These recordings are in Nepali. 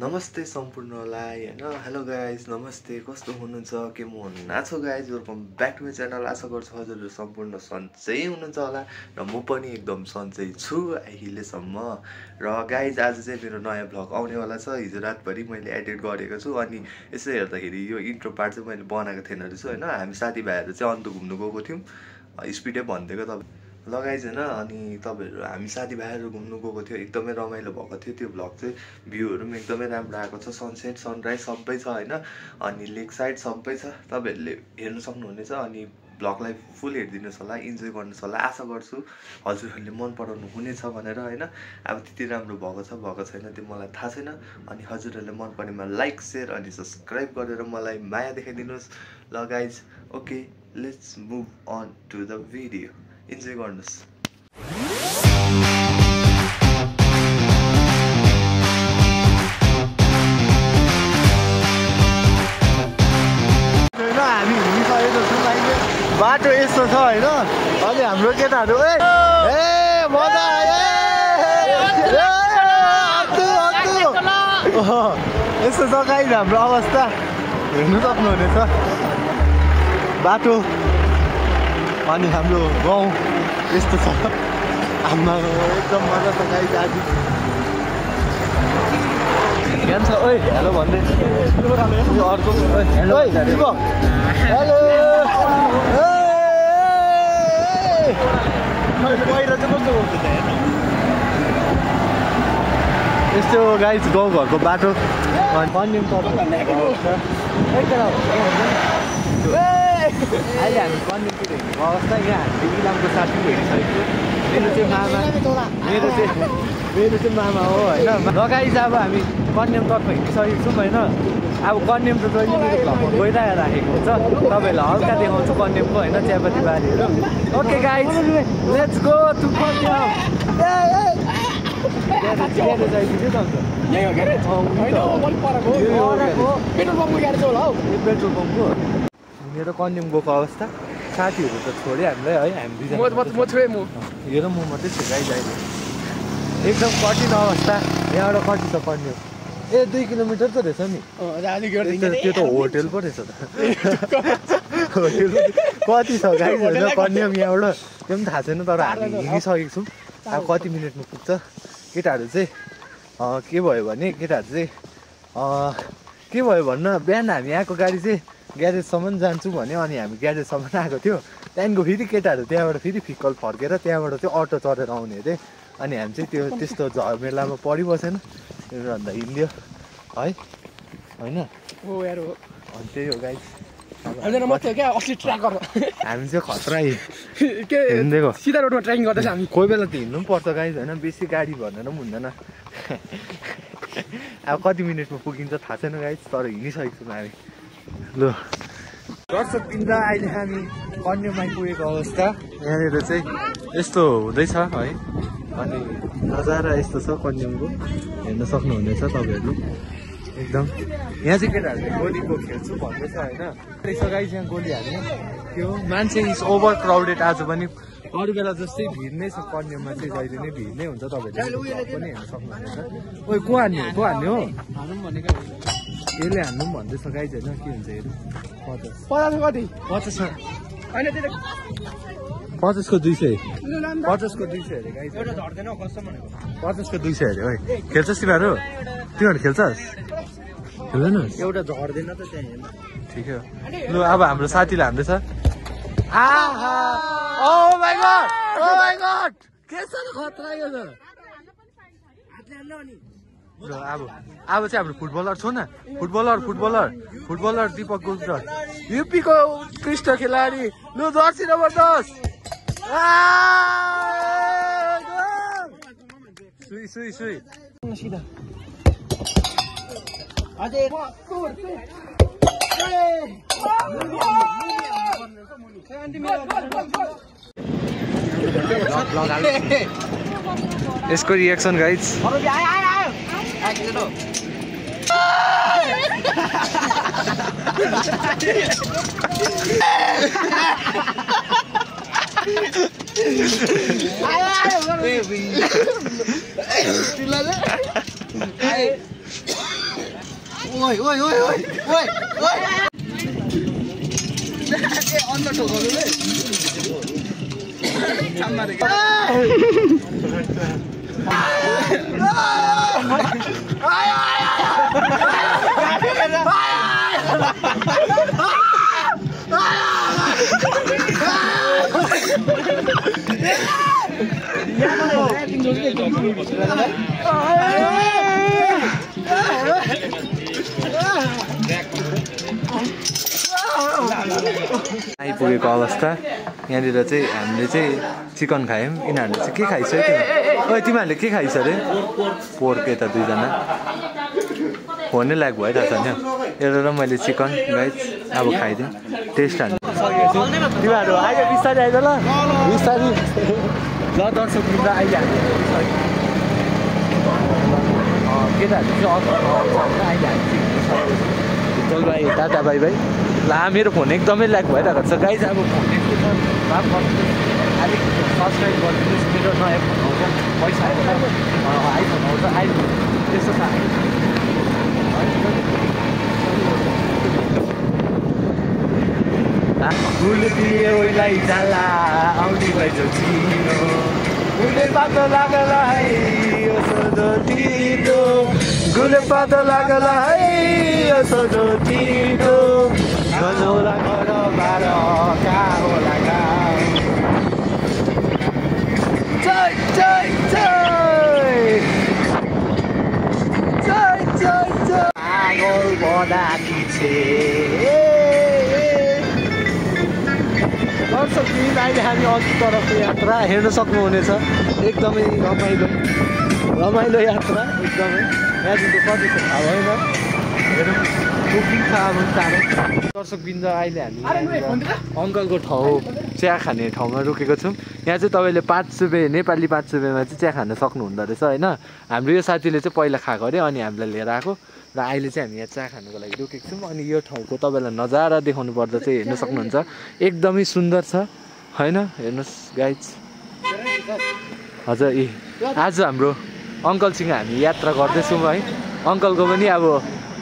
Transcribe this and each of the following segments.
नमस्ते सम्पूर्णलाई हैन हेलो गाइज नमस्ते कस्तो हुनुहुन्छ के म नाचो guys welcome back to my channel आशा गर्छु हजुरहरू सम्पूर्ण सन्चै हुनुहुन्छ होला र म पनि एकदम सन्चै छु अहिलेसम्म र गाइज आज चाहिँ मेरो नयाँ भ्लग आउनेवाला छ हिजो रातभरि मैले एडिट गरेको छु अनि यसो हेर्दाखेरि यो इन्ट्रो पार्ट चाहिँ मैले बनाएको थिएन रहेछु हैन हामी साथीभाइहरू चाहिँ अन्त घुम्नु गएको थियौँ स्पिडै भनिदिएको तपाईँ लगाइज हैन अनि तपाईहरु हामी साथीभाइहरू घुम्नु गएको थियो एकदमै रमाइलो भएको थियो त्यो भ्लग चाहिँ भ्यूहरु पनि एकदमै राम्रो आएको छ सनसेट सनराइज सबै छ हैन अनि लेक साइड सबै छ तपाईहरुले हेर्न सक्नुहुनेछ अनि भ्लगलाई फुल हेर्दिनुस् होला इन्जोय गर्नुस् होला आशा गर्छु हजुरहरूले मन पराउनु हुनेछ भनेर हैन अब त्यति राम्रो भएको छैन त्यो मलाई थाहा छैन अनि हजुरहरूले मन परेमा लाइक शेयर अनि सब्स्क्राइब गरेर मलाई माया देखाइदिनुस् ल guys okay let's move on to the video enjoy गर्नुस् हामी घुमिसकेको छौँ अहिले बाटो यस्तो छ हैन अनि हाम्रो केटाहरू मजा आयो यस्तो छ गाइस हाम्रो अवस्था हेर्नु सक्नुहुनेछ बाटो अनि हाम्रो गाउँ यस्तो छ हाम्रो एकदम मजा छ गाइस आज ज्ञान छ ओइ हेलो भन्दै यो अर्को हेलो हेलो पहिला चाहिँ कस्तो गर्छ यस्तो गाइस गाउँघरको बाटो अनि पन्डिम अहिले हामी पन्डिमतिर हिँडेको अवस्था यहाँ हामी इलामको साथी हेरिसकेको मेरो चाहिँ मामा हो होइन लगाइज अब हामी कन्यामतर्फ हिँडिसकेको छौँ होइन अब कन्याम त जहिले मेरो भ्लगमा गइराखेको हुन्छ तपाईँहरूलाई हल्का देखाउँछु कन्यामको होइन चियापत्ती बारीहरू okay guys let's go to Kanyam petrol पम्पको मेरो कन्याम गएको अवस्था साथीहरू त छोड्यो हामीलाई है हामी यो र म मात्रै छु गाइज अहिले एकदम कठिन अवस्था यहाँबाट कति छ कन्याम 2 किलोमिटर त रहेछ नि त्यो त होटेल पो रहेछ त होटेल कति छ गाइज होइन कन्याम यहाँबाट त्यो पनि थाहा छैन तर हामी हिँडिसकेको छौँ अब कति मिनटमा पुग्छ केटाहरू चाहिँ के भयो भने केटाहरू चाहिँ के भयो भन्न बिहान हामी आएको गाडी चाहिँ ग्यारेजसम्म जान्छु भन्यो अनि हामी ग्यारेजसम्म आएको थियो त्यहाँदेखिको फेरि केटाहरू त्यहाँबाट फेरि फिक्कल फर्केर त्यहाँबाट चाहिँ अटो चढेर आउने अरे अनि हामी चाहिँ त्यो त्यस्तो झमेलामा परिबसेन अन्त हिँड्यो है होइन अनि त्यही हो गाइस हामी चाहिँ खतरा हिँडेको सिधा रोडमा ट्रेकिङ गर्दैछ हामी कोही बेला त हिँड्नु पनि पर्छ गाइस होइन बेसी गाडी भनेर पनि हुँदैन अब कति मिनटमा पुगिन्छ थाहा छैन गाइस तर हिँडिसकेको छौँ हामी ल दर्शक बिन्दा अहिले हामी कन्याम आइपुगेको अवस्था यहाँनिर चाहिँ यस्तो हुँदैछ है अनि नजारा यस्तो छ कन्यामको हेर्न सक्नुहुनेछ तपाईँहरू एकदम यहाँ चाहिँ केटाहरूले गोलीको खेल्छु भन्दैछ होइन यसो गाइस यहाँ गोली हाल्ने त्यो मान्छे इज ओभर क्राउडेड आज पनि अरू बेला जस्तै भिड नै छ कन्याममा चाहिँ जहिले नै भिड नै हुन्छ तपाईँहरूले पनि हेर्न सक्नुहुनेछ ओइ को हान्ने हो यसले हान्नु पनि भन्दैछ गाइज होइन के हुन्छ हेर्नु 50 को 200 50 को 200 अरे गाइज 50 को 200 अरे ओइ खेल्छस् तिमीहरू खेल्छस् खेल्दैन एउटा झर्दैन त त्यहाँ हेर्नु ठिकै हो लु अब हाम्रो साथीले हान्दैछ ओ माय गॉड के छ खतरा यो ल अब चाहिँ हाम्रो फुटबलर छौ न फुटबलर दीपक गुजर यूपी को उत्कृष्ट खेलाडी लु जर्सी नम्बर 10 सुई सिधा यसको रिएक्सन गाइज ओइ ओइ ओइ ओइ ओइ ओइ अन्त ठोकाउनु है छाम्मारे आइपुगेको अवस्था यहाँनिर चाहिँ हामीले चाहिँ चिकन खायौँ यिनीहरूले चाहिँ के खाइछ तिमीहरूले के खाइछ अरे पोर्क यता दुईजना फोनै ल्याग भइरहेको छ नि एउटा र मैले चिकन गाइस अब खाइदिउँ टेस्ट हाल्नु तिमीहरू आइज बिस्तारै आइज ल बिस्तारै ल दर्शक मिल्दा आइहाल्यो केटाहरू चाहिँ अहिले भाइ टाटा भाइ भाइ ला मेरो फोन एकदमै ल्याग भइरहेको छ गाइज अब फोन माफ गर्नुहोस् अलिक सब्सक्राइब गरिदिनुहोस् मेरो नयाँ फोन आउँछ पैसा आउँछ आइफोन आउँछ आइफोन त्यस्तो छ फुललाई जाला आउने भइसक्यो चिनो गुले पातो लागल है यो सोधो तितो गुले पातो लागल है यो सोधो तितो गनौला घर बार का होला का जय जय जय जय जय जय आगोल बडा पिछे दर्शक अहिले हामी अघि तर्फको यात्रा हेर्न सक्नुहुनेछ एकदमै रमाइलो यात्रा एकदमै यहाँदेखिको कति छ थाहा भएन हेरौँ कुकिङ थाहा भने टाढो दर्शकवृन्द अहिले हामी अङ्कलको ठाउँ चिया खाने ठाउँमा रोकेको छौँ यहाँ चाहिँ तपाईँले 5 रुपियाँ नेपाली 5 रुपियाँमा चाहिँ चिया खान सक्नुहुँदो रहेछ होइन हाम्रो यो साथीले चाहिँ पहिला खाएको अरे अनि हामीलाई लिएर आएको र अहिले चाहिँ हामी यहाँ चिया खानुको लागि रोकेको छौँ अनि यो ठाउँको तपाईँलाई नजारा देखाउनु पर्दा चाहिँ हेर्न सक्नुहुन्छ एकदमै सुन्दर छ होइन हेर्नुहोस् गाइज हजुर आज हाम्रो अङ्कलसँग हामी यात्रा गर्दैछौँ है अङ्कलको पनि अब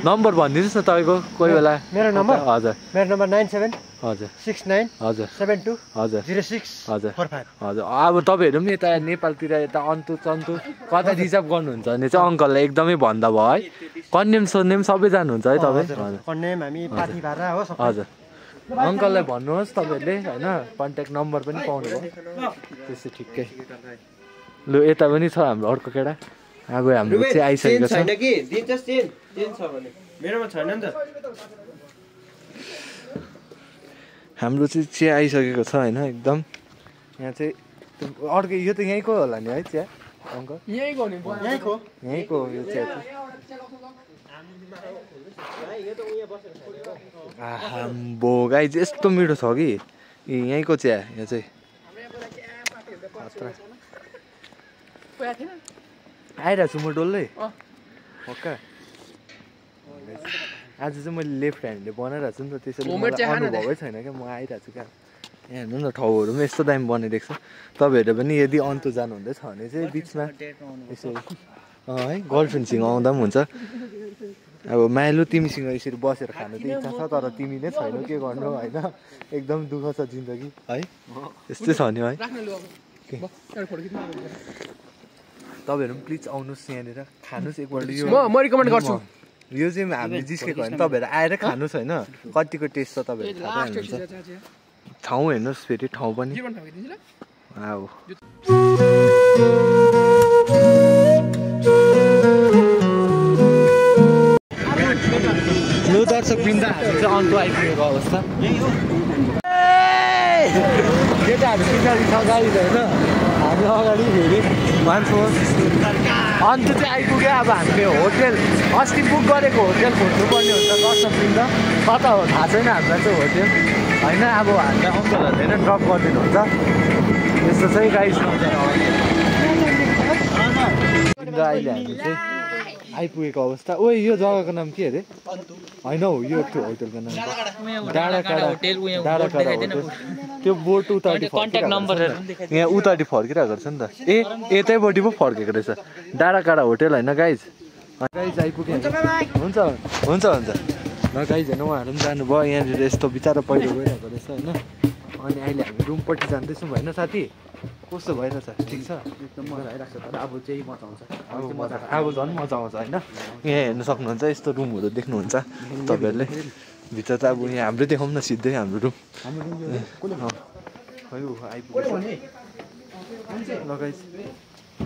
नम्बर भनिदिनुहोस् न तपाईँको कोही बेला मेरो नम्बर हजुर मेरो नम्बर 97 हजुर 69 हजुर 72 हजुर 06 हजुर 45 हजुर अब तपाईँहरू पनि यता नेपालतिर यता अन्तु चन्तु कता रिजर्भ गर्नुहुन्छ भने चाहिँ अङ्कललाई एकदमै भन्दा भयो है कन्याम सोन्याम सबै जानुहुन्छ है तपाईँ हजुर कन्याम हामी पाथी भाडा हो हजुर अङ्कललाई भन्नुहोस् तपाईँहरूले होइन कन्ट्याक्ट नम्बर पनि पाउनुभयो त्यसै ठिकै लु यता पनि छ हाम्रो अर्को केटा अब हाम्रो चाहिँ आइसकेको छ हाम्रो चाहिँ चिया आइसकेको छ होइन एकदम यहाँ चाहिँ अर्को यो त यहीँको होला नि है चिया अङ्कल यहीँको यो चिया चाहिँ आम्बो गाई चाहिँ यस्तो मिठो छ कि यहीँको चिया यो चाहिँ आइरहेको छु म डल्लै पक्का आज चाहिँ मैले लेफ्ट ह्यान्डले बनाइरहेको छु नि त त्यसैले मलाई अनुभवै छैन क्या म आइरहेको छु क्या यहाँ हेर्नु न ठाउँहरू पनि यस्तो दामी बनाइदिएको छ तपाईँहरू पनि यदि अन्तु जानुहुँदैछ भने चाहिँ बिचमा यसो है गर्लफ्रेन्डसँग आउँदा पनि हुन्छ अब माइलो तिमीसँग यसरी बसेर खानु त इच्छा छ तर तिमी नै छैनौ के गर्नु होइन एकदम दुःख छ जिन्दगी है यस्तै छ नि है तपाईँहरू पनि प्लिज आउनुहोस् यहाँनिर खानुहोस् एकपल्ट यो म रिकमेन्ड गर्छु यो चाहिँ हामीले जिस्केको होइन तपाईँहरू आएर खानुहोस् होइन कतिको टेस्ट छ तपाईँहरू थाहा पाइहाल्नुहुन्छ ठाउँ हेर्नुहोस् फेरि ठाउँ पनि आऊ लु दर्शक बिन्दाहरू चाहिँ अन्त आइपुगेको अवस्था केटाहरू पछाडि छ गाडी होइन हामी अगाडि फेरि मान्छौँ अन्त चाहिँ आइपुग्यो अब हामीले होटेल अस्ति बुक गरेको होटेल खोज्नुपर्ने हुन्छ दर्शकवृन्द कता हो थाहा छैन हामीलाई चाहिँ होटेल होइन अब हामीलाई अङ्कलहरूले नै ड्रप गरिदिनुहुन्छ यस्तो चाहिँ गाइस अहिले हामी चाहिँ आइपुगेको अवस्था ओ यो जग्गाको नाम के अरे होइन हौ यो त्यो होटेलको नाम डाँडाकाँडा होटेल त्यो बोट उतापट्टि यहाँ उतापट्टि फर्किरहेको रहेछ नि त ए यतैपट्टि पो फर्केको रहेछ डाँडाकाँडा होटेल होइन गाइज गाइज आइपुग्यो हुन्छ हुन्छ हुन्छ ल गाइज होइन उहाँहरू पनि जानुभयो यहाँनिर यस्तो बिचरा पहिरो गइरहेको रहेछ होइन अनि अहिले हामी रुमपट्टि जाँदैछौँ होइन साथी कस्तो भइरहेछ ठिक छ एकदम मजा आइरहेको छ तर अब चाहिँ मजा आउँछ अब झन् मजा आउँछ होइन यहाँ हेर्नु सक्नुहुन्छ यस्तो रुमहरू देख्नुहुन्छ तपाईँहरूले भित्र त अब यहाँ हाम्रो देखाउँ न सिधै हाम्रो रुम आइपुग्यो ल गाइज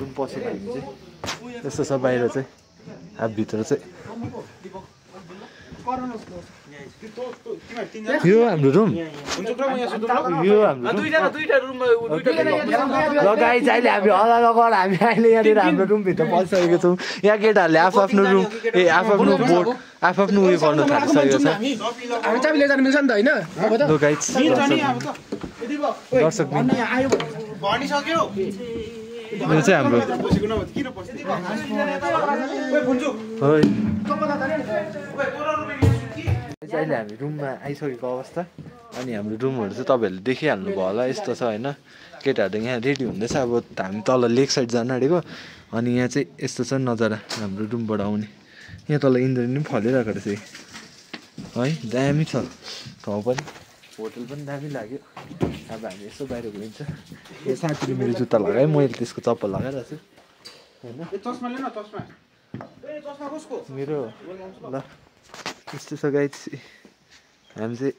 रुम पसेर हामी चाहिँ यस्तो छ बाहिर चाहिँ अब भित्र चाहिँ यो हाम्रो रुम यो हाम्रो ल गाइज अहिले हामी अलग अलग हामी अहिले यहाँनिर हाम्रो रुमभित्र पसिसकेको छौँ यहाँ केटाहरूले आफ्नो रुम आफ्नो बोर्ड आफ्नो उयो गर्नु थालिसकेको छ ल गाइज दर्शक यो चाहिँ हाम्रो अहिले हामी रुममा आइसकेको अवस्था अनि हाम्रो रुमहरू चाहिँ तपाईँहरूले देखिहाल्नु भयो होला यस्तो छ होइन केटाहरू यहाँ रेडी हुँदैछ अब हामी तल लेक साइड जान आँटेको अनि यहाँ चाहिँ यस्तो छ नजारा हाम्रो रुमबाट आउने यहाँ तल इन्द्रनी पनि फलिरहेको रहेछ है दामी छ ठाउँ पनि होटल पनि दामी लाग्यो अब हामी यसो बाहिर गइन्छ यो साथीले मेरो जुत्ता लगाएँ मैले त्यसको चप्पल लगाइरहेको छु होइन मेरो ल यस्तो छ गाइज हामी चाहिँ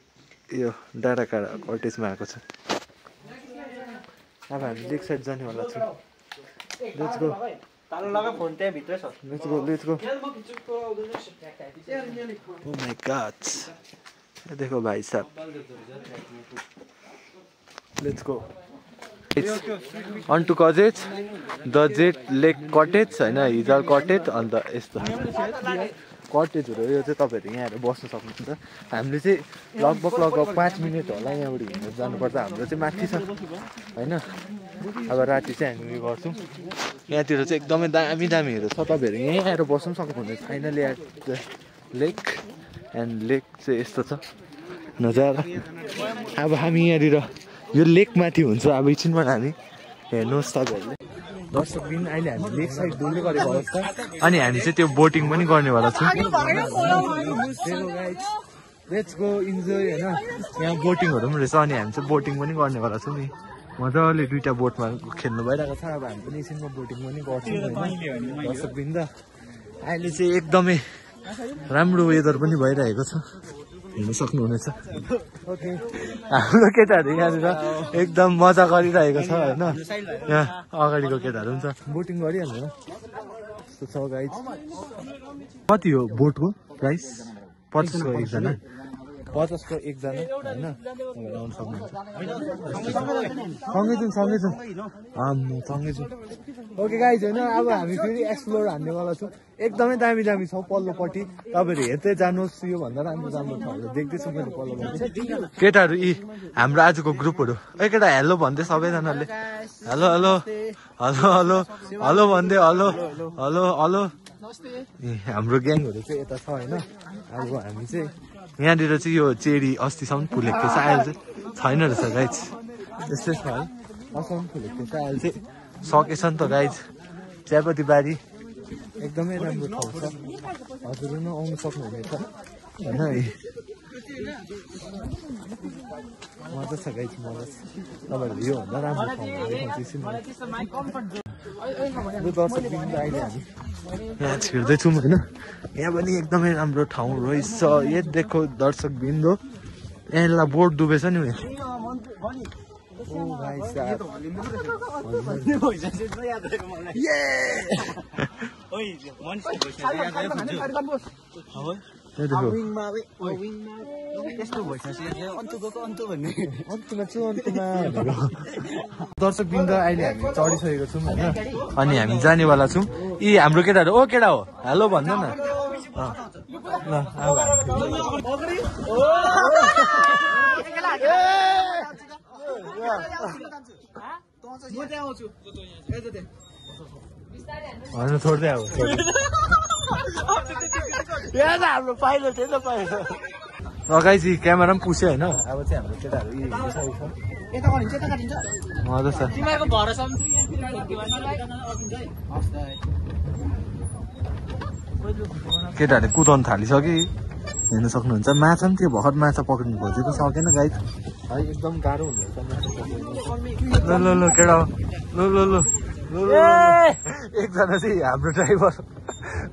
यो डाँडा कटेजमा आएको छ अब हामी लेक साइड जानेवाला छौँ let's go let's go oh my god देखो भाइ साहब let's go onto cottage the jet lake cottage होइन हिजल कटेज अन्त यस्तो कटेजहरू यो चाहिँ तपाईँहरू यहाँ आएर बस्न सक्नुहुन्छ हामीले चाहिँ लगभग 5 मिनट होला यहाँबाट हिँडेर जानुपर्छ हाम्रो चाहिँ माथि छ होइन अब राति चाहिँ हामी उयो गर्छौँ यहाँतिर चाहिँ एकदमै दामी दामीहरू छ तपाईँहरू यहीँ आएर बस्नु पनि सक्नुहुन्छ finally at the lake and lake चाहिँ यस्तो छ नजारा अब हामी यहाँनिर यो लेकमाथि हुन्छ अब एकछिनमा हामी हेर्नुहोस् तपाईँहरूले दर्शकबिन अहिले हामी लेक साइड डुल्दै गरेको अवस्था अनि हामी चाहिँ त्यो बोटिङ पनि गर्नेवाला छौँ लेट्स गो इन्जोय होइन यहाँ बोटिङहरू पनि रहेछ अनि हामी चाहिँ बोटिङ पनि गर्नेवाला छौँ नि मजाले दुईवटा बोटमा खेल्नु भइरहेको छ अब हामी पनि एकछिनमा बोटिङ पनि गर्छौँ होइन दर्शकबिन त अहिले चाहिँ एकदमै राम्रो वेदर पनि भइरहेको छ हेर्नु सक्नुहुनेछ हाम्रो केटाहरू यहाँनिर एकदम मजा गरिरहेको छ होइन यहाँ अगाडिको केटाहरू पनि छ बोटिङ गरिहाल्नु यस्तो छ गाइज कति हो बोटको प्राइस 50 को एकजना 50 को एकजना होइन आउनु सक्नुहुन्छ सँगै जाउँ सँगै जाउँ ओके गाइज होइन अब हामी फेरि एक्सप्लोर हान्नेवाला छौँ एकदमै दामी दामी छ पल्लोपट्टि तपाईँहरू हेर्दै जानुहोस् योभन्दा राम्रो राम्रो ठाउँहरू देख्दैछु मैले पल्लोपट्टि केटाहरू यी हाम्रो आजको ग्रुपहरू ए केटा हेलो भन्दै सबैजनाले hello hello hello hello hello भन्दै हेलो हेलो हेलो हाम्रो ग्याङहरू चाहिँ यता छ होइन अब हामी चाहिँ यहाँनिर चाहिँ यो चेरी अस्तिसम्म फुलेको थिएछ अहिले चाहिँ छैन रहेछ गाइज यस्तै छ है असम्म फुलेको थिएछ अहिले चाहिँ सकेछ नि त गाइज चियापत्ती बारी एकदमै राम्रो ठाउँ छ हजुरहरू पनि आउनु सक्नुहुनेछ होइन मजा छ गाइज मजा छ तपाईँहरू योभन्दा राम्रो ठाउँहरू देखाउँदैछु नि दर्शक बिन्दु अहिले हामी यहाँ छिर्दैछौँ होइन यहाँ पनि एकदमै राम्रो ठाउँ रहेछ यो देखो दर्शक बिन्दु यहाँलाई बोट डुबेछ नि दर्शक बिन्द अहिले हामी चढिसकेको छौँ होइन अनि हामी जानेवाला छौँ यी हाम्रो केटाहरू ओ केटा हो हेलो भन्नु न ल भन्नु छोड्दै अब हाम्रो पाइलो थियो त पाइलो लगाइजी क्यामेरा पनि पुस्यो होइन अब चाहिँ हाम्रो केटाहरू मजा छ केटाहरूले कुदाउनु थालिसक्यो हेर्न सक्नुहुन्छ माछा पनि त्यो भर्खर माछा पक्रिनु खोजेको सकेन गाई है एकदम गाह्रो हुँदैछ ल ल ल केटा ल ल ल एकजना चाहिँ हाम्रो ड्राइभर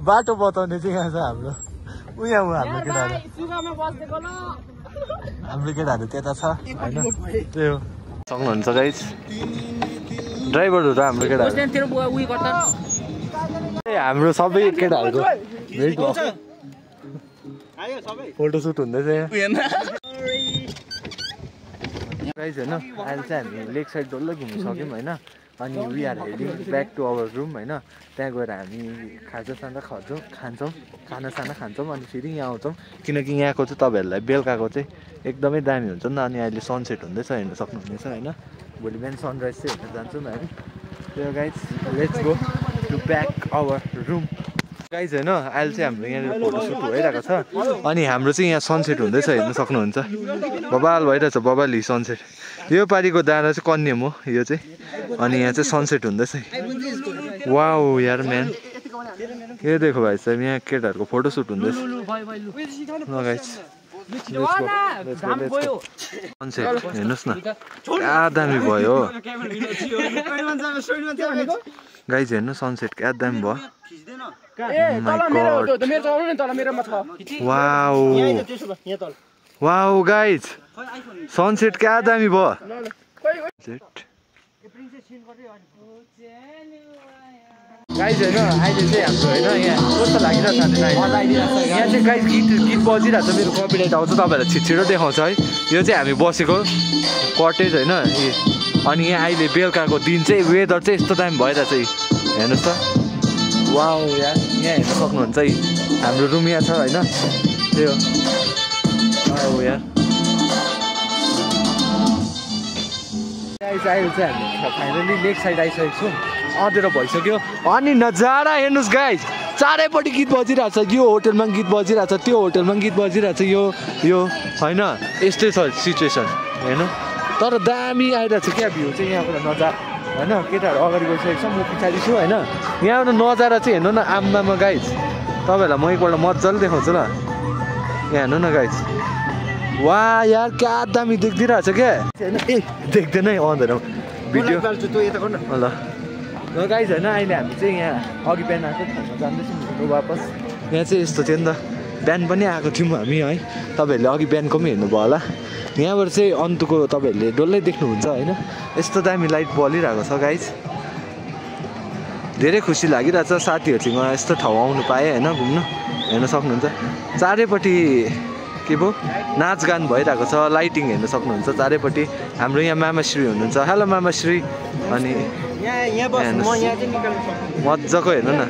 बाटो बताउने चाहिँ यहाँ छ हाम्रो उहाँ हाम्रो केटाहरू हाम्रो केटाहरू त्यता छ होइन त्यही हो सक्नुहुन्छ गाइस ड्राइभरहरू हाम्रो केटाहरू हाम्रो सबै केटाहरूको भेट भयो फोटोसुट हुँदैछ यहाँ गाइस होइन अहिले चाहिँ हामी लेक साइड डल्लै घुमिसक्यौँ होइन अनि we are heading back to our room होइन त्यहाँ गएर हामी खाजासाना खानासाना खान्छौँ अनि फेरि यहाँ आउँछौँ किनकि यहाँको चाहिँ तपाईँहरूलाई बेलुकाको चाहिँ एकदमै दामी हुन्छ नि त अनि अहिले सनसेट हुँदैछ हेर्न सक्नुहुनेछ होइन भोलि बिहान सनराइज चाहिँ हेर्न जान्छौँ हामी त्यो guys let's go to back our room guys होइन अहिले चाहिँ हाम्रो यहाँनिर फोटोसुट भइरहेको छ अनि हाम्रो चाहिँ यहाँ सनसेट हुँदैछ हेर्न सक्नुहुन्छ बबाल भइरहेछ बबाली सनसेट यो पारिको डाँडा चाहिँ कन्याम हो यो चाहिँ अनि यहाँ चाहिँ सनसेट हुँदैछ वाउ यार म्यान के देखो भाइ साहब यहाँ केटाहरूको फोटोसुट हुँदैछ गाइज सनसेट हेर्नुहोस् न क्या दामी भयो गाइज हेर्नु सनसेट क्या दामी भयो वाउ गाइज सनसेट क्या दामी भयो गाइज होइन अहिले चाहिँ हाम्रो होइन यहाँ कस्तो लागिरहेको छ यहाँ चाहिँ गाइज गीत बजिरहेको छ मेरो कपिराइट आउँछ तपाईँहरूलाई छिटो देखाउँछ है यो चाहिँ हामी बसेको कटेज होइन अनि यहाँ अहिले बेलुकाको दिन चाहिँ वेदर चाहिँ यस्तो दामी भइरहेछ हेर्नुहोस् त वाउ यार यहाँ हेर्न सक्नुहुन्छ है हाम्रो रुम यहाँ छ होइन त्यही हो वाउ यार गाइज अहिले चाहिँ हामी फाइनली लेक साइड आइसकेको छौँ अँधेरो भइसक्यो अनि नजारा हेर्नुहोस् गाइज चारैपट्टि गीत बजिरहेको छ यो होटलमा गीत बजिरहेको छ त्यो होटलमा गीत बजिरहेको छ यो होइन यस्तै छ सिचुएसन हेर्नु तर दामी आइरहेको छ क्या भ्यू चाहिँ यहाँबाट नजारा होइन केटाहरू अगाडि गइसकेको छ म पछाडि छु होइन यहाँबाट नजारा चाहिँ हेर्नु न आम्मामा गाइज तपाईँहरूलाई म एकपल्ट मजाले देखाउँछु ल यहाँ हेर्नु न गाइज वा यार क्या दामी देखिदिरहेको छ क्या होइन ए देख्दैन है अँधेरो भिडियो ल गाइज होइन अहिले हामी चाहिँ यहाँ अघि बिहान आएको ठाउँमा जाँदैछौँ वापस यहाँ चाहिँ यस्तो थियो नि त बिहान पनि आएको थियौँ हामी है तपाईँहरूले अघि बिहानको पनि हेर्नुभयो होला यहाँबाट चाहिँ अन्तको तपाईँहरूले डल्लै देख्नुहुन्छ होइन यस्तो दामी लाइट बलिरहेको छ गाइज धेरै खुसी लागिरहेछ साथीहरूसँग यस्तो ठाउँ आउनु पाएँ होइन घुम्नु हेर्न सक्नुहुन्छ चारैपट्टि के भयो नाचगान भइरहेको छ लाइटिङ हेर्न सक्नुहुन्छ चारैपट्टि हाम्रो यहाँ मामाश्री हुनुहुन्छ हेलो मामाश्री अनि मजाको हेर्नु न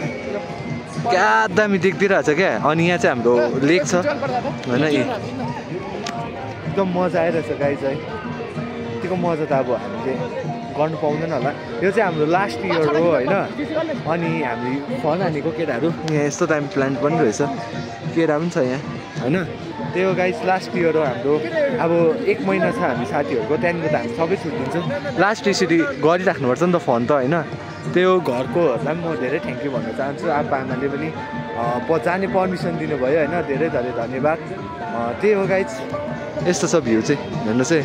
क्या दामी देखिदिरहेको छ क्या अनि यहाँ चाहिँ हाम्रो लेक छ होइन एकदम मजा आइरहेछ गाइज है यतिको मजा त अब हामीले गर्नु पाउँदैन होला यो चाहिँ हाम्रो लास्ट इयर हो होइन अनि हामी फन हानेको केटाहरू यहाँ यस्तो दामी प्लान्ट पनि रहेछ केरा पनि छ यहाँ होइन त्यही हो गाइज लास्ट इयर हो हाम्रो अब 1 महिना छ हामी साथीहरूको त्यहाँदेखिको त हामी सबै छुट्टिन्छौँ लास्ट यसरी गरिराख्नुपर्छ नि त फन त होइन त्यही हो घरकोहरूलाई पनि म धेरै थ्याङ्क यू भन्न चाहन्छु आप्पा आमाले पनि जाने पर्मिसन दिनुभयो होइन धेरै धेरै धन्यवाद त्यही हो गाइज यस्तो छ भ्यू चाहिँ हेर्नुहोस् है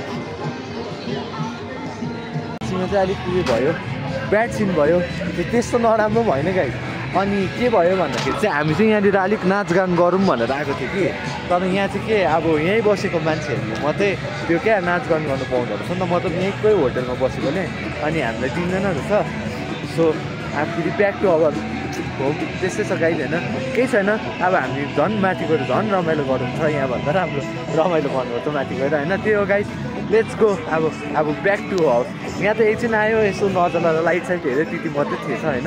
चाहिँ अलिक उयो भयो ब्याड सिन भयो त्यस्तो नराम्रो भएन गाइज अनि के भयो भन्दाखेरि चाहिँ हामी चाहिँ यहाँनिर अलिक नाचगान गरौँ भनेर आएको थियो कि तर यहाँ चाहिँ के अब यहीँ बसेको मान्छेहरूले मात्रै त्यो क्या नाचगान गर्नु पाउँदो रहेछ नि त मतलब यहीँकै होटलमा बसेको नै अनि हामीलाई दिँदैन रहेछ सो हामी फेरि ब्याक टु आवर हो त्यस्तै छ गाइड होइन केही छैन अब हामी झन् माथि गएर झन् रमाइलो गरौँ छ यहाँभन्दा राम्रो रमाइलो गर्नुपर्छ माथि गएर होइन त्यही हो गाइड लेट्स गो अब ब्याक टु हाउस यहाँ त एकछिन आयो यसो नजर लाइट साइट हेऱ्यो त्यति मात्रै थिएछ होइन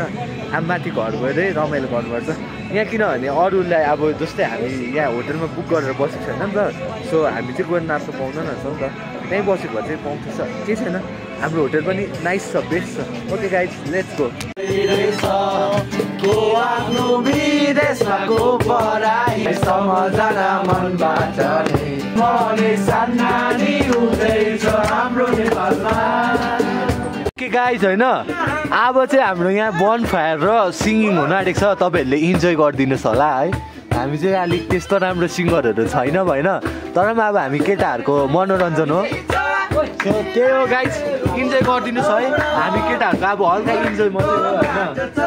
अब माथि घर गएरै रमाइलो गर्नुपर्छ यहाँ किनभने अरूलाई अब जस्तै हामी यहाँ होटलमा बुक गरेर बसेको छैन नि त सो हामी चाहिँ गएर नाच्नु पाउँदैन रहेछ नि त त्यहीँ बसेको भए चाहिँ पाउँछ केही छैन हाम्रो होटल पनि नाइस छ बेस्ट छ okay guys let's go guys होइन अब चाहिँ हाम्रो यहाँ बन फायर र सिङ्गिङ हुन आँटेको छ तपाईँहरूले इन्जोय गरिदिनुहोस् होला है हामी चाहिँ अलिक त्यस्तो राम्रो सिङ्गरहरू छैन होइन तर पनि अब हामी केटाहरूको मनोरञ्जन हो सो त्यही हो गाइज इन्जोय गरिदिनुहोस् है हामी केटाहरूको अब हल्का इन्जोय मात्रै हो होइन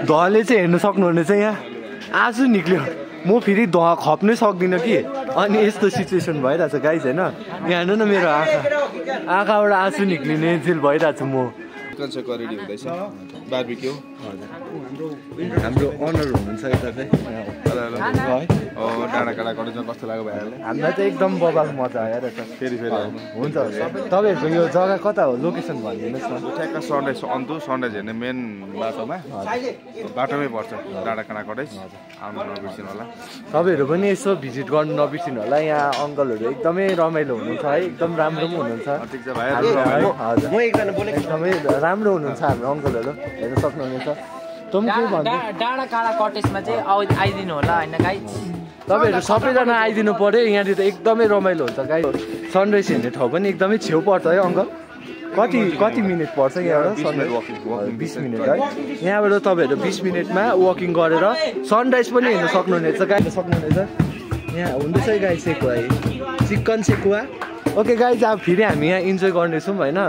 धुवाले चाहिँ हेर्नु सक्नुहुनेछ यहाँ आँसु निक्ल्यो म फेरि धुवा खप्नै सक्दिनँ कि अनि यस्तो सिचुएसन भइरहेछ गाइस होइन यहाँ हेर्नु न मेरो आँखाबाट आँसु निक्लिने जेल भइरहेछ म रेडी हुँदैछ बार्बिक्यू हाम्रो अनर हुनुहुन्छ यता चाहिँ डाँडा काँडा कलेजमा कस्तो लाग्यो भाइहरूले हामीलाई चाहिँ एकदम बबाल मजा आयो रहेछ फेरि हुन्छ तपाईँहरूको यो जग्गा कता हो लोकेसन भनिदिनुहोस् न ठ्याक्क सनराइज अन्तु सनराइज हेर्ने मेन बाटोमै पर्छ डाँडा काँडा कलेज आउनु नबिर्सिनु होला तपाईँहरू पनि यसो भिजिट गर्नु नबिर्सिनु होला यहाँ अङ्कलहरू एकदमै रमाइलो हुनुहुन्छ है एकदम राम्रो पनि हुनुहुन्छ एकदमै राम्रो हुनुहुन्छ हाम्रो अङ्कलहरू हेर्न सक्नुहुनेछ डाँडा काँडा कटेजमा चाहिँ आइदिनु होला होइन गाइस तपाईँहरू सबैजना आइदिनु पर्यो यहाँनिर एकदमै रमाइलो हुन्छ गाइस सनराइज हेर्ने ठाउँ पनि एकदमै छेउ पर्छ है अङ्कल कति मिनट पर्छ यहाँबाट 20 मिनट है यहाँबाट तपाईँहरू 20 मिनटमा वकिङ गरेर सनराइज पनि हेर्न सक्नुहुनेछ गाइस सक्नुहुनेछ यहाँ हुँदैछ guys sekuwa chicken sekuwa okay guys अब फेरि हामी यहाँ इन्जोय गर्नेछौँ होइन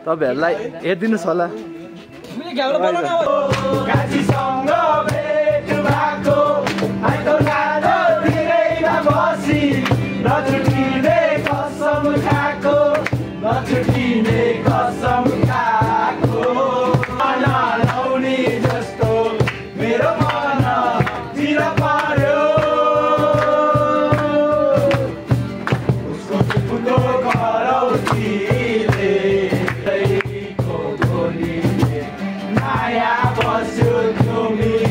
तपाईँहरूलाई हेरिदिनुहोस् होला I was you to me.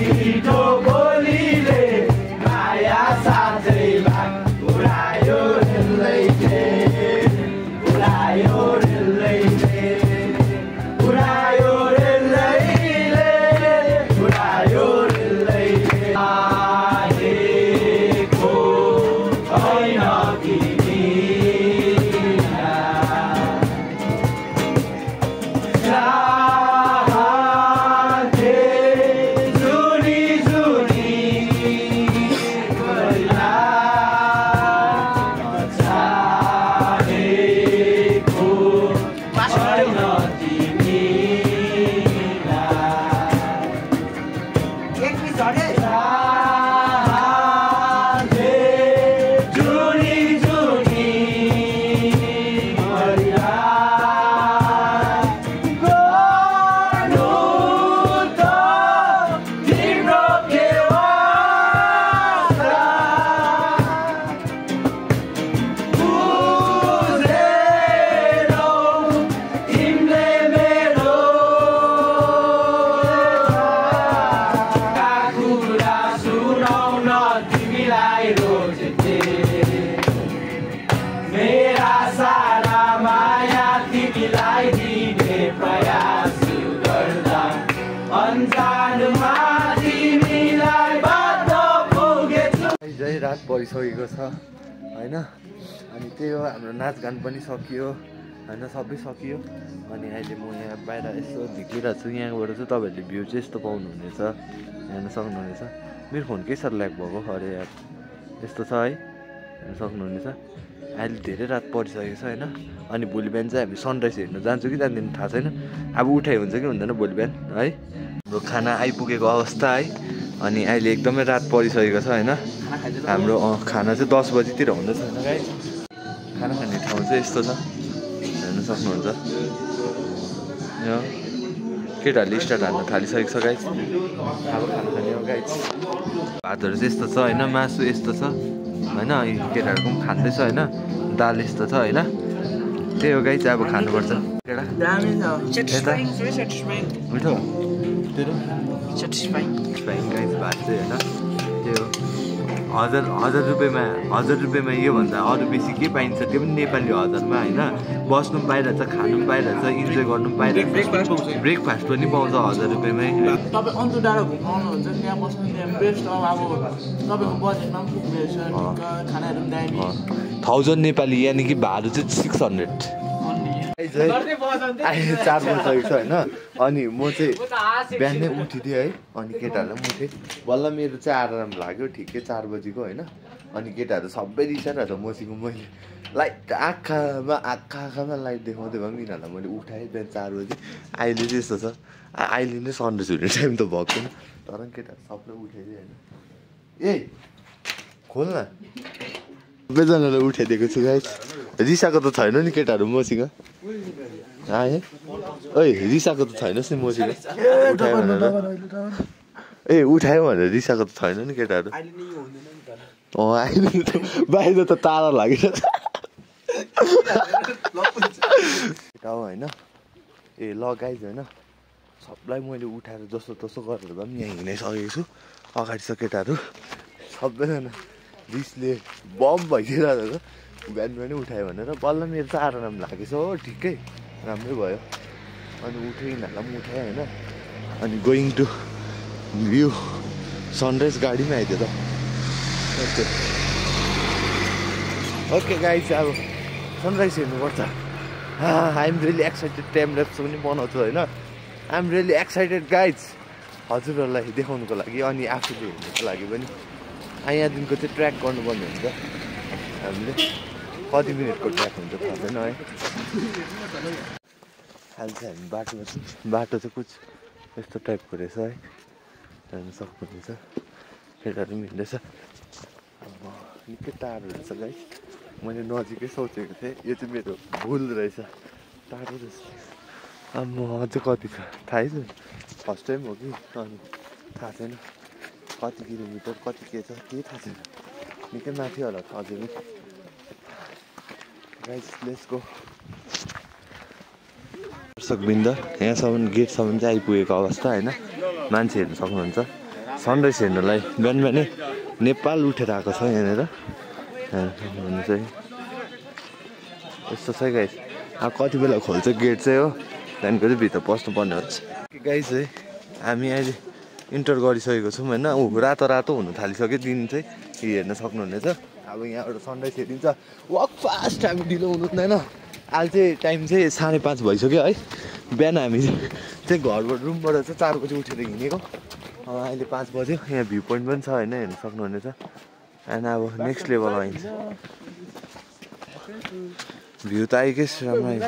रात परिसकेको छ होइन। अनि त्यही हो हाम्रो नाचगान पनि सकियो होइन, सबै सकियो। अनि अहिले म यहाँ बाहिर यसो झिकिरहेको छु। यहाँबाट चाहिँ तपाईँहरूले भ्यू चाहिँ यस्तो पाउनुहुनेछ, हेर्न सक्नुहुनेछ। मेरो फोन के साह्रो ल्याग भएको अरे यार, यस्तो छ है, हेर्न सक्नुहुनेछ। अहिले धेरै रात परिसकेको छ होइन। अनि भोलि बिहान चाहिँ हामी सनराइज हेर्नु जान्छौँ कि जान्दैन थाहा छैन। अब उठाइ हुन्छ कि हुँदैन भोलि बिहान है। हाम्रो खाना आइपुगेको अवस्था है। अनि अहिले एकदमै रात परिसकेको छ होइन। हाम्रो खाना चाहिँ 10 बजीतिर हुँदैछ होइन गाइस। खाना खाने ठाउँ चाहिँ यस्तो छ, हेर्न सक्नुहुन्छ। यो केटाहरूले स्टार्ट हान्न थालिसकेको छ गाइस। अब खाना खाने हो गाइस। भातहरू चाहिँ यस्तो छ होइन, मासु यस्तो छ होइन। केटाहरूको पनि खाँदैछ होइन, दाल यस्तो छ होइन। त्यही हो गाइस, अब खानुपर्छ। केटा मिठो तेरो गाइस भात चाहिँ होइन। त्यही हो 1000 रुपियाँमा योभन्दा अरू बेसी के पाइन्छ, त्यो पनि नेपाली 1000मा होइन। बस्नु पनि पाइरहेछ, खानु पनि पाइरहेछ, इन्जोय गर्नु पनि पाइरहेछ। ब्रेकफास्ट पनि पाउँछ 1000 रुपियाँमै। तपाईँ अन्त डाँडा घुमाउनुहुन्छ त्यहाँ बस्नु, त्यहाँ बेस्ट अब तपाईँको बजेटमा पनि पुग्नेछ, खानाहरू पनि दामी। 1000 नेपाली यानि कि भाडा चाहिँ 600। अहिले 4 बजिसकेको छ होइन। अनि म चाहिँ बिहानै उठिदिएँ है। अनि केटाहरूलाई पनि उठेँ। बल्ल मेरो चाहिँ आराम लाग्यो ठिकै 4 बजीको होइन। अनि केटाहरू सबै रिसाइरहेको छ मसँग। मैले लाइट आँखामा लाइट देखाउँदै भए पनि यिनीहरूलाई मैले उठाएँ बिहान 4 बजी। अहिले चाहिँ यस्तो छ, अहिले नै सनराइज हुने टाइम त भएको छैन, तर पनि केटाहरू सबलाई उठाइदिएँ होइन। ए खोल न, सबैजनालाई उठाइदिएको छु गाइस। रिसाएको त छैन नि केटाहरू मसँग आए। ओइ रिसाएको त छैनस् नि मसँग, उठायो भनेर। ए उठायो भनेर रिसाएको त छैन नि केटाहरू। अहिले बाहिर त तारा लागिरहेछ केटा हो होइन। ए ल गाइज होइन, सबलाई मैले उठाएर जस्तो तस्तो गरेर भए पनि यहाँ हिँडाइसकेको छु। अगाडि छ केटाहरू सबैजना, रिसले बम भइदिइरहेको बिहान बिहानै उठायो भनेर। बल्ल मेरो चाहिँ आराम लागेछ हो, ठिकै राम्रै भयो। अनि उठेँ, यिनीहरूलाई पनि उठाएँ होइन। अनि गोइङ टु भ्यू सनराइज गाडीमा आइदियो त। ओके गाइज, अब सनराइज हेर्नुपर्छ। I am really excited. Time lapse पनि बनाउँछु होइन। I am really excited guys, हजुरहरूलाई देखाउनुको लागि अनि आफूले हेर्नुको लागि पनि। यहाँदेखिको चाहिँ ट्र्याक गर्नुपर्ने हुन्छ हामीले। कति मिनटको ट्र्याक हुन्छ थाहा छैन है। अहिले चाहिँ हामी बाटोमा छौँ। बाटो चाहिँ कुछ यस्तो टाइपको रहेछ है, हेर्न सक्नुहुन्छ। केटाहरू पनि हिँड्दैछ। अब निकै टाढो रहेछ गाइस। मैले नजिकै सोचेको थिएँ, यो चाहिँ मेरो भुल रहेछ, टाढो रहेछ। अब म अझै कति छ थाहै छैन, फर्स्ट टाइम हो कि। अनि थाहा छैन कति किलोमिटर कति के छ, केही थाहा छैन। निकै माथि होला अझै पनि। Guys let's go. दर्शकवृन्द, यहाँसम्म गेटसम्म चाहिँ आइपुगेको अवस्था होइन। मान्छे हेर्न सक्नुहुन्छ। सनराइज हेर्नलाई बिहान बिहानै नेपाल उठेर आएको छ यहाँनिर, हेर्न सक्नुहुन्छ है। यस्तो छ गाइस। अब कति बेला खोल्छ गेट चाहिँ हो, त्यहाँदेखिको चाहिँ भित्र पस्नुपर्ने हुन्छ गाइस है। हामी अहिले इन्टर गरिसकेको छौँ होइन। रातो रातो हुन थालिसक्यो दिन चाहिँ, हेर्न सक्नुहुनेछ। अब यहाँबाट सनराइज हेरिन्छ। वक फास्ट, हामी ढिलो हुनु हुँदैन। अहिले चाहिँ टाइम चाहिँ 5:30 भइसक्यो है। बिहान हामी चाहिँ घरबाट रुमबाट चाहिँ 4 बजी उठेर हिँडेको। अहिले 5 बज्यो। यहाँ भ्यू पोइन्ट पनि छ होइन, हेर्न सक्नुहुनेछ। अनि अब नेक्स्ट लेभल आइन्छ। भ्यू त आइकै राम्रो आयो।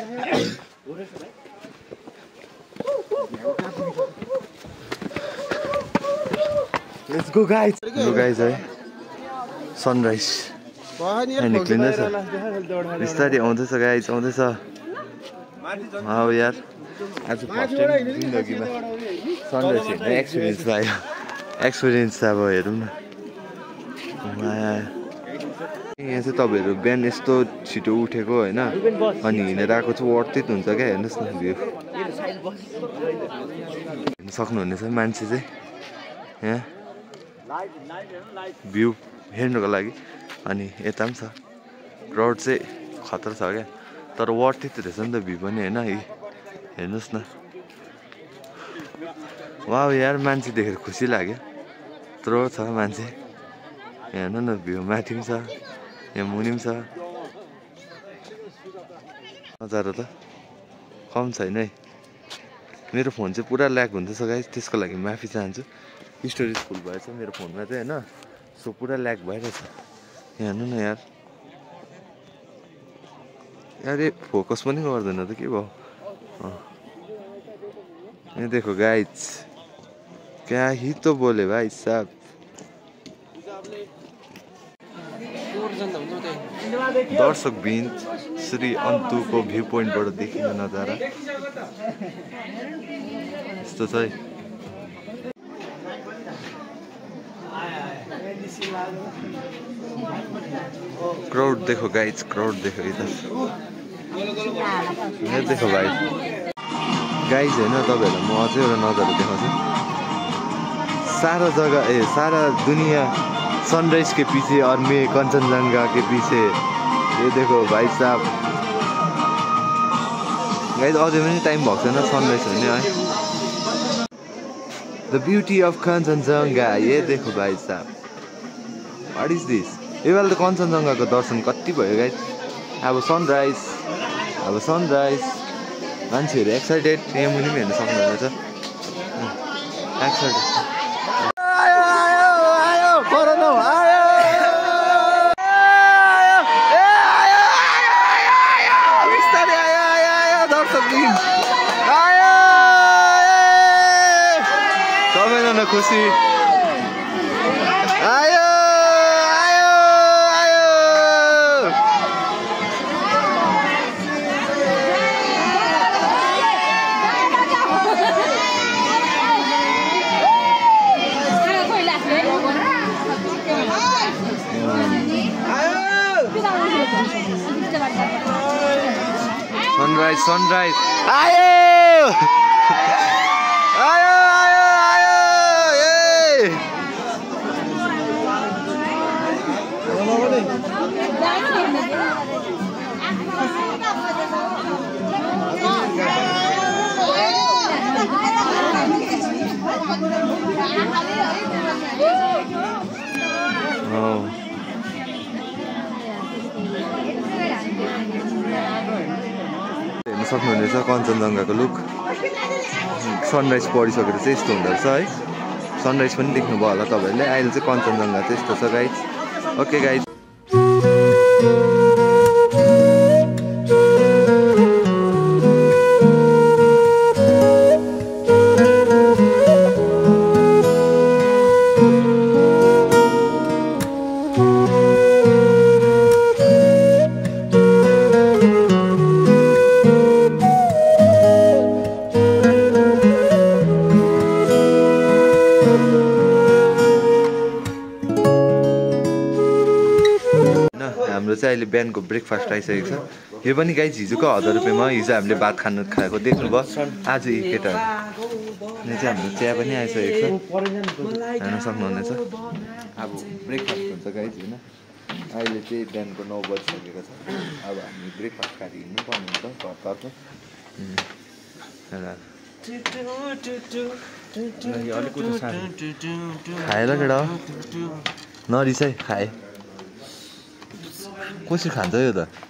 Let's go guys. Go guys है, सनराइज निक्लिँदैछ, बिस्तारै आउँदैछ गाइस, आउँदैछ। अब यार आज फर्स्ट टाइम जिन्दगीमा सनराइज हेर्ने एक्सपिरियन्स पायो। एक्सपिरियन्स अब हेरौँ न। यहाँ चाहिँ तपाईँहरू बिहान यस्तो छिटो उठेको होइन, अनि हिँडेर आएको चाहिँ वर्थित हुन्छ क्या। हेर्नुहोस् न भ्यू, हेर्न सक्नुहुनेछ मान्छे चाहिँ यहाँ भ्यू हेर्नुको लागि। अनि यता पनि छ, क्राउड चाहिँ खतरा छ क्या, तर वर्थित रहेछ नि त भ्यू पनि होइन। हेर्नुहोस् न, वाउ यार, मान्छे देखेर खुसी लाग्यो। यत्रो छ मान्छे, यहाँ हेर्नु न भ्यू माथि पनि छ यहाँ मुनि पनि छ नजारा त कम छैन है मेरो फोन चाहिँ पुरा ल्याग हुँदैछ गाइस त्यसको लागि माफी चाहन्छु स्टोरेज फुल भएछ मेरो फोनमा चाहिँ होइन सो पुरा ल्याग भइरहेछ यहाँ हेर्नु न यार यार फोकस पनि गर्दैन त के भयो ये देखो गाइस क्या ही तो बोले भाइ साहब दर्शक बिन्च श्री अन्तुको भ्यू पोइन्टबाट देखिने नजारा यस्तो छ है क्राउड देखो गाइस क्राउड देखो इधर ये देखो भाइ गाइस हैन तपाईहरुलाई म अझै एउटा नजारा देखाउँछु सारा जगह सारा दुनिया सनराइज के पीछे और मैं कंचनजंगा के पीछे ये देखो भाई साहब गाइस अझै पनि टाइम भएको छैन सनराइज हुने है द ब्यूटी अफ कंचनजंगा ये देखो भाई साहब व्हाट इज दिस यो बेला त कंचनजंगाको दर्शन कति भयो गाइस अब सनराइज मान्छेहरु एक्साइटेड यहाँ मुनि पनि हेर्न सक्नुहुन्छ एक्साइटेड आयो कोरोना आयो बिस्तारै आयो दर्शक दिन आयो सबैजना खुसी आयो सनराइज आयो हेर्न सक्नुहुनेछ कञ्चनजङ्घाको लुक सनराइज परिसकेर चाहिँ यस्तो हुँदो रहेछ है सनराइज पनि देख्नुभयो होला तपाईँहरूले अहिले चाहिँ कञ्चनजङ्घा चाहिँ यस्तो छ गाइज ओके गाइज हाम्रो चाहिँ अहिले बिहानको ब्रेकफास्ट आइसकेको छ यो पनि गाइज हिजोको 1000 रुपियाँमा हिजो हामीले भात खाएको देख्नुभयो आज यी केटाहरू यहाँ चाहिँ हाम्रो चिया पनि आइसकेको छ हेर्न सक्नुहुनेछ अब ब्रेकफास्ट हुन्छ गाइज होइन अहिले चाहिँ बिहानको 9 बजिसकेको छ अब हामी ब्रेकफास्ट खाएर हिँड्नु पर्ने हुन्छ घरतर्फ खाएर केटा नरिसाइ खाए कसरी खान्छ यो त